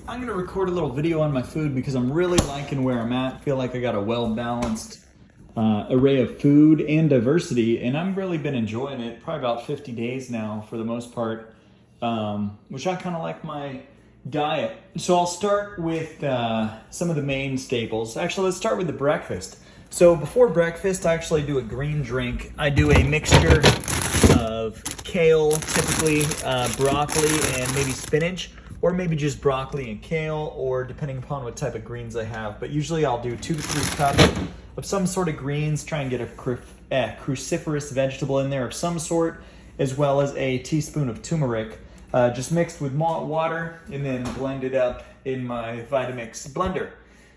I'm gonna record a little video on my food because I'm really liking where I'm at. I feel like I got a well-balanced array of food and diversity, and I've really been enjoying it. Probably about 50 days now for the most part, which I kind of like my diet. So I'll start with some of the main staples. Actually, let's start with the breakfast. So before breakfast, I actually do a green drink. I do a mixture of kale, typically broccoli and maybe spinach, or maybe just broccoli and kale, or depending upon what type of greens I have. But usually I'll do 2 to 3 cups of some sort of greens, try and get a cruciferous vegetable in there of some sort, as well as a teaspoon of turmeric, just mixed with malt water and then blended up in my Vitamix blender.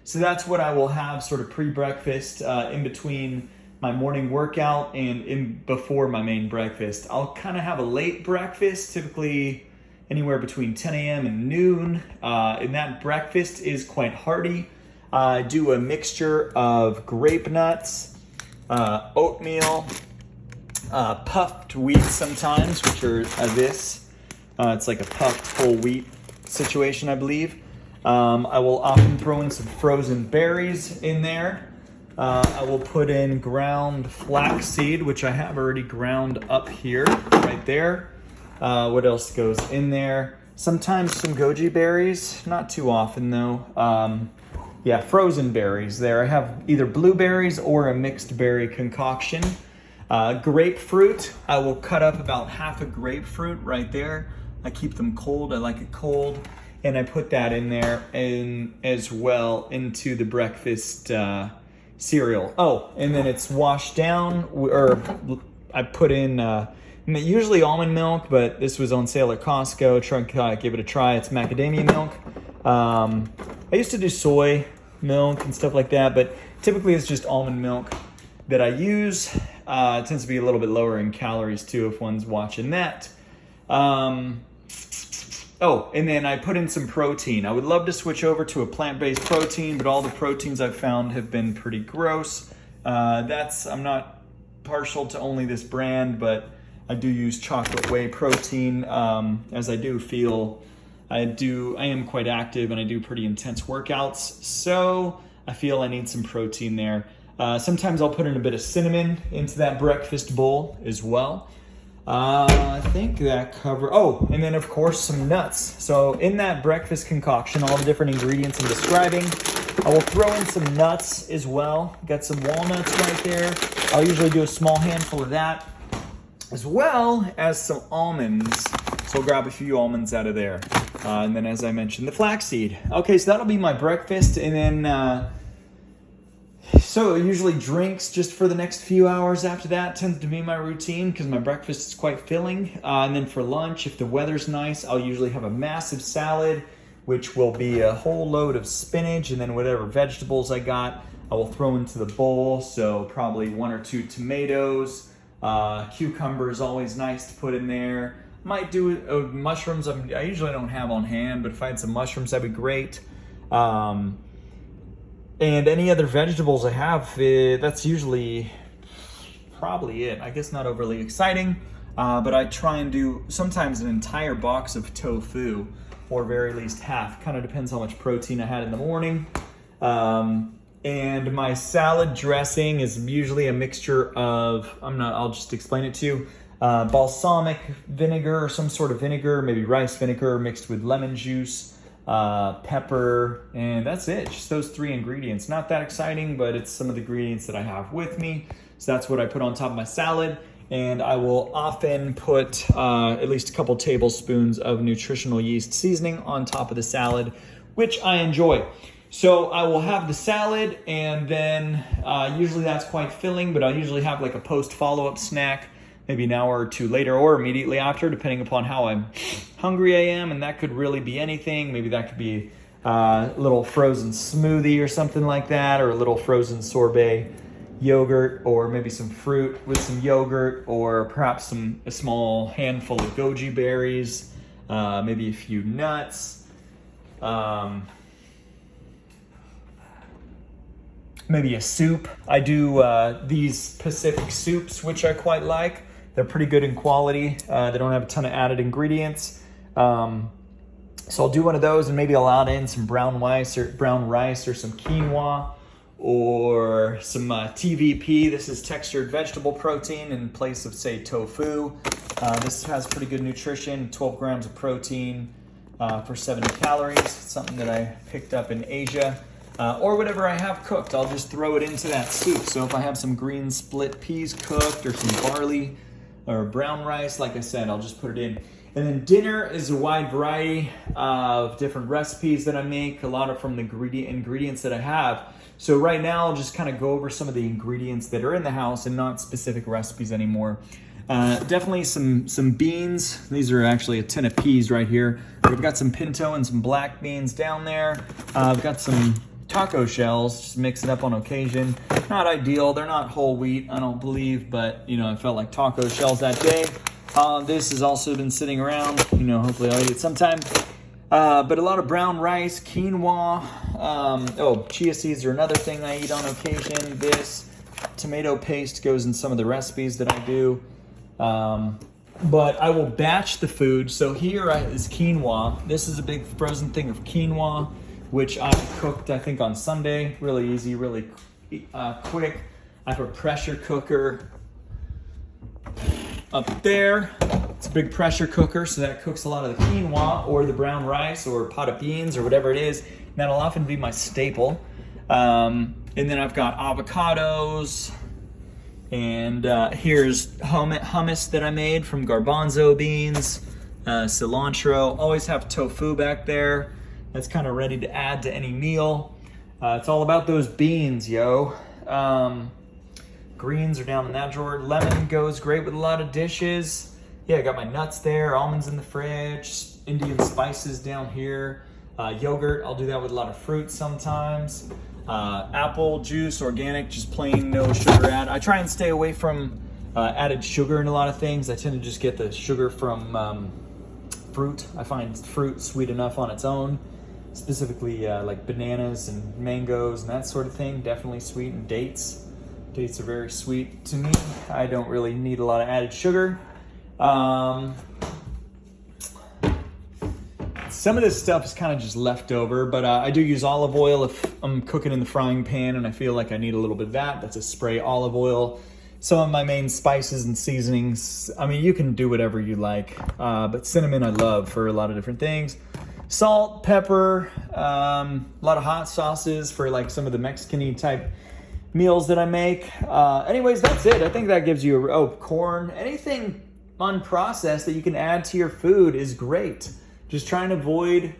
So that's what I will have sort of pre-breakfast, in between my morning workout and before my main breakfast. I'll kind of have a late breakfast, typically anywhere between 10 a.m. and noon, and that breakfast is quite hearty. I do a mixture of grape nuts, oatmeal, puffed wheat sometimes, which are this. It's like a puffed whole wheat situation, I believe. I will often throw in some frozen berries in there. I will put in ground flaxseed, which I have already ground up here, right there. What else goes in there? Sometimes some goji berries, not too often though. Yeah, frozen berries there. I have either blueberries or a mixed berry concoction. Grapefruit, I will cut up about half a grapefruit right there. I keep them cold, I like it cold. And I put that in there and as well into the breakfast cereal. Oh, and then it's washed down, or I put in usually almond milk, but this was on sale at Costco. Try give it a try. It's macadamia milk. I used to do soy milk and stuff like that, but typically it's just almond milk that I use. It tends to be a little bit lower in calories too if one's watching that. Oh, and then I put in some protein. I would love to switch over to a plant-based protein, but all the proteins I've found have been pretty gross. I'm not partial to only this brand, but I do use chocolate whey protein, as I do feel I am quite active and I do pretty intense workouts, so I feel I need some protein there. Sometimes I'll put in a bit of cinnamon into that breakfast bowl as well. I think that oh, and then of course some nuts. So in that breakfast concoction, all the different ingredients I'm describing, I will throw in some nuts as well. Got some walnuts right there. I'll usually do a small handful of that, as well as some almonds. So I'll grab a few almonds out of there. And then as I mentioned, the flaxseed. Okay, so that'll be my breakfast. And then, so usually drinks just for the next few hours after that tends to be my routine because my breakfast is quite filling. And then for lunch, if the weather's nice, I'll usually have a massive salad, which will be a whole load of spinach, and then whatever vegetables I got, I will throw into the bowl. So probably 1 or 2 tomatoes. Cucumber is always nice to put in there. Might do mushrooms. I usually don't have on hand, but if I had some mushrooms, that'd be great. And any other vegetables I have, that's usually probably it. I guess not overly exciting, but I try and do sometimes an entire box of tofu, or very least half. Kind of depends how much protein I had in the morning. And my salad dressing is usually a mixture of, I'll just explain it to you. Balsamic vinegar or some sort of vinegar, maybe rice vinegar mixed with lemon juice, pepper, and that's it. Just those 3 ingredients. Not that exciting, but it's some of the ingredients that I have with me. So that's what I put on top of my salad. And I will often put at least a couple tablespoons of nutritional yeast seasoning on top of the salad, which I enjoy. So I will have the salad, and then usually that's quite filling, but I'll usually have like a post follow-up snack, maybe an hour or 2 later or immediately after, depending upon how hungry I am, and that could really be anything. Maybe that could be a little frozen smoothie or something like that, or a little frozen sorbet yogurt, or maybe some fruit with some yogurt, or perhaps a small handful of goji berries, maybe a few nuts. Maybe a soup. I do these Pacific soups, which I quite like. They're pretty good in quality. They don't have a ton of added ingredients. So I'll do one of those and maybe I'll add in some brown rice or some quinoa or some TVP. This is textured vegetable protein in place of, say, tofu. This has pretty good nutrition, 12 grams of protein for 70 calories. It's something that I picked up in Asia. Or whatever I have cooked, I'll just throw it into that soup. So if I have some green split peas cooked or some barley or brown rice, like I said, I'll just put it in. And then dinner is a wide variety of different recipes that I make, a lot of from the ingredients that I have. So right now I'll just kind of go over some of the ingredients that are in the house and not specific recipes anymore. Definitely some beans. These are actually a tin of peas right here. We've got some pinto and some black beans down there. I've got some taco shells, just mix it up on occasion. Not ideal, they're not whole wheat, I don't believe, but you know, I felt like taco shells that day. This has also been sitting around, you know, hopefully I'll eat it sometime. But a lot of brown rice, quinoa, chia seeds are another thing I eat on occasion. This tomato paste goes in some of the recipes that I do. But I will batch the food. So here is quinoa. This is a big frozen thing of quinoa, which I cooked, I think, on Sunday. Really easy, really quick. I have a pressure cooker up there. It's a big pressure cooker, so that cooks a lot of the quinoa or the brown rice or pot of beans or whatever it is. And that'll often be my staple. And then I've got avocados. And here's hummus that I made from garbanzo beans, cilantro. Always have tofu back there. That's kind of ready to add to any meal. It's all about those beans, yo. Greens are down in that drawer. Lemon goes great with a lot of dishes. Yeah, I got my nuts there, almonds in the fridge, Indian spices down here. Yogurt, I'll do that with a lot of fruit sometimes. Apple juice, organic, just plain, no sugar add. I try and stay away from added sugar in a lot of things. I tend to just get the sugar from fruit. I find fruit sweet enough on its own. Specifically like bananas and mangoes and that sort of thing, definitely sweet, and dates. Dates are very sweet to me. I don't really need a lot of added sugar. Some of this stuff is kind of just left over, but I do use olive oil if I'm cooking in the frying pan and I feel like I need a little bit of that. That's a spray olive oil. Some of my main spices and seasonings, I mean, you can do whatever you like, but cinnamon I love for a lot of different things. Salt, pepper, a lot of hot sauces for like some of the Mexican-y type meals that I make. Anyways, that's it. I think that gives you corn. Anything unprocessed that you can add to your food is great. Just trying to avoid,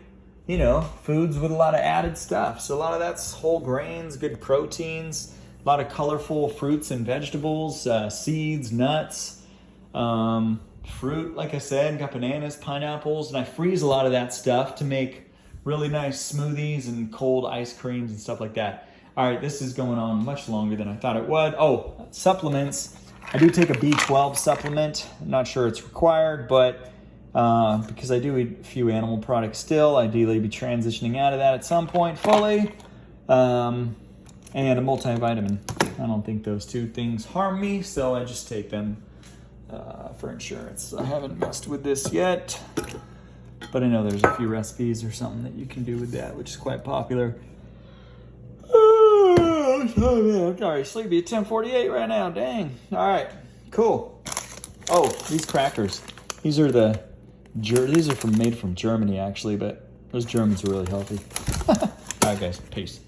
you know, foods with a lot of added stuff. So a lot of that's whole grains, good proteins, a lot of colorful fruits and vegetables, seeds, nuts, fruit, like I said, got bananas, pineapples, and I freeze a lot of that stuff to make really nice smoothies and cold ice creams and stuff like that. All right, this is going on much longer than I thought it would. Oh, supplements. I do take a B12 supplement. I'm not sure it's required, but because I do eat a few animal products still, ideally be transitioning out of that at some point fully. And a multivitamin. I don't think those two things harm me, so I just take them for insurance. I haven't messed with this yet, but I know there's a few recipes or something that you can do with that, which is quite popular. Oh man, I'm already sleepy at 10:48 right now. Dang. All right, cool. Oh, these crackers. These are made from Germany actually, but those Germans are really healthy. All right, guys. Peace.